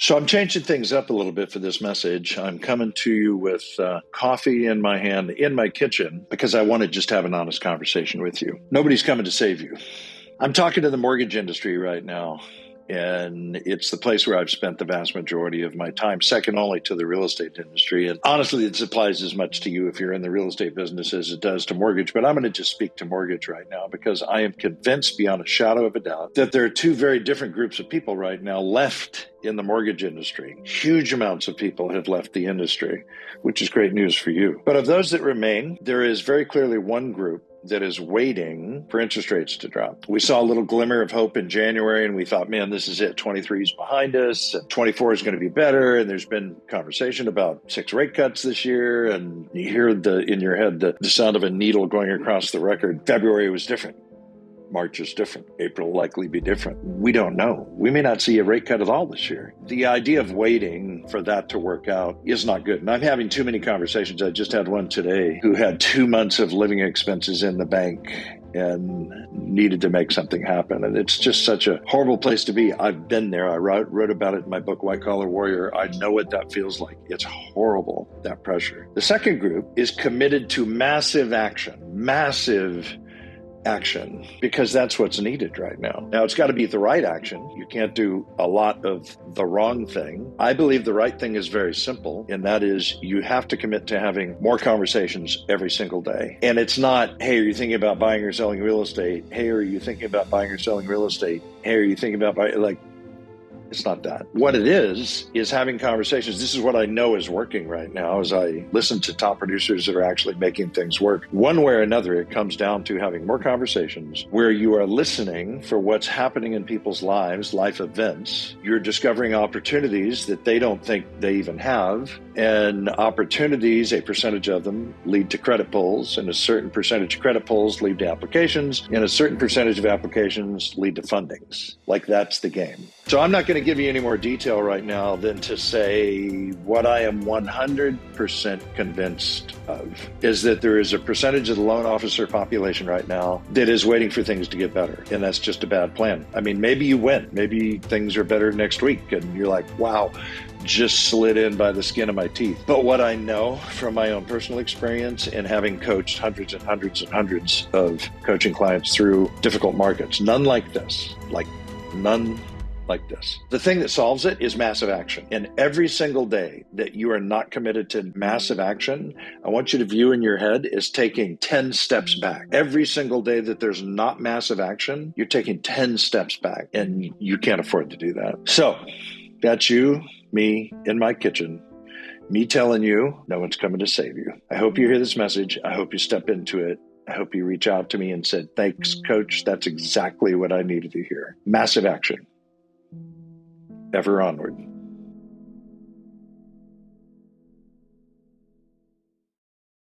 So I'm changing things up a little bit for this message. I'm coming to you with coffee in my hand in my kitchen because I want to just have an honest conversation with you. Nobody's coming to save you. I'm talking to the mortgage industry right now, and it's the place where I've spent the vast majority of my time, second only to the real estate industry. And honestly, it applies as much to you if you're in the real estate business as it does to mortgage. But I'm going to just speak to mortgage right now because I am convinced beyond a shadow of a doubt that there are two very different groups of people right now left in the mortgage industry. Huge amounts of people have left the industry, which is great news for you. But of those that remain, there is very clearly one group that is waiting for interest rates to drop. We saw a little glimmer of hope in January, and we thought, man, this is it. 23 is behind us, and 24 is going to be better. And there's been conversation about 6 rate cuts this year, and you hear in your head the sound of a needle going across the record. February was different. March is different. April will likely be different. We don't know. We may not see a rate cut at all this year. The idea of waiting for that to work out is not good. And I'm having too many conversations. I just had one today who had 2 months of living expenses in the bank and needed to make something happen. And it's just such a horrible place to be. I've been there. I wrote about it in my book, White Collar Warrior. I know what that feels like. It's horrible, that pressure. The second group is committed to massive action, because that's what's needed right now. Now, it's got to be the right action. You can't do a lot of the wrong thing. I believe the right thing is very simple, and that is you have to commit to having more conversations every single day. And it's not, hey, are you thinking about buying or selling real estate? Hey, are you thinking about buying or selling real estate? Hey, are you thinking about buying, it's not that. What it is having conversations. This is what I know is working right now as I listen to top producers that are actually making things work. One way or another, it comes down to having more conversations where you are listening for what's happening in people's lives, life events. You're discovering opportunities that they don't think they even have. And opportunities, a percentage of them, lead to credit pulls, and a certain percentage of credit pulls lead to applications, and a certain percentage of applications lead to fundings. That's the game. So I'm not going to give you any more detail right now than to say what I am 100% convinced of is that there is a percentage of the loan officer population right now that is waiting for things to get better. And that's just a bad plan. I mean, maybe you win. Maybe things are better next week and you're like, wow, just slid in by the skin of my teeth. But what I know from my own personal experience and having coached hundreds and hundreds and hundreds of coaching clients through difficult markets, none like this. The thing that solves it is massive action. And every single day that you are not committed to massive action, I want you to view in your head as taking 10 steps back. Every single day that there's not massive action, you're taking 10 steps back, and you can't afford to do that. So that's you, me, in my kitchen, me telling you no one's coming to save you. I hope you hear this message. I hope you step into it. I hope you reach out to me and said, thanks, coach. That's exactly what I needed to hear. Massive action. Ever onward.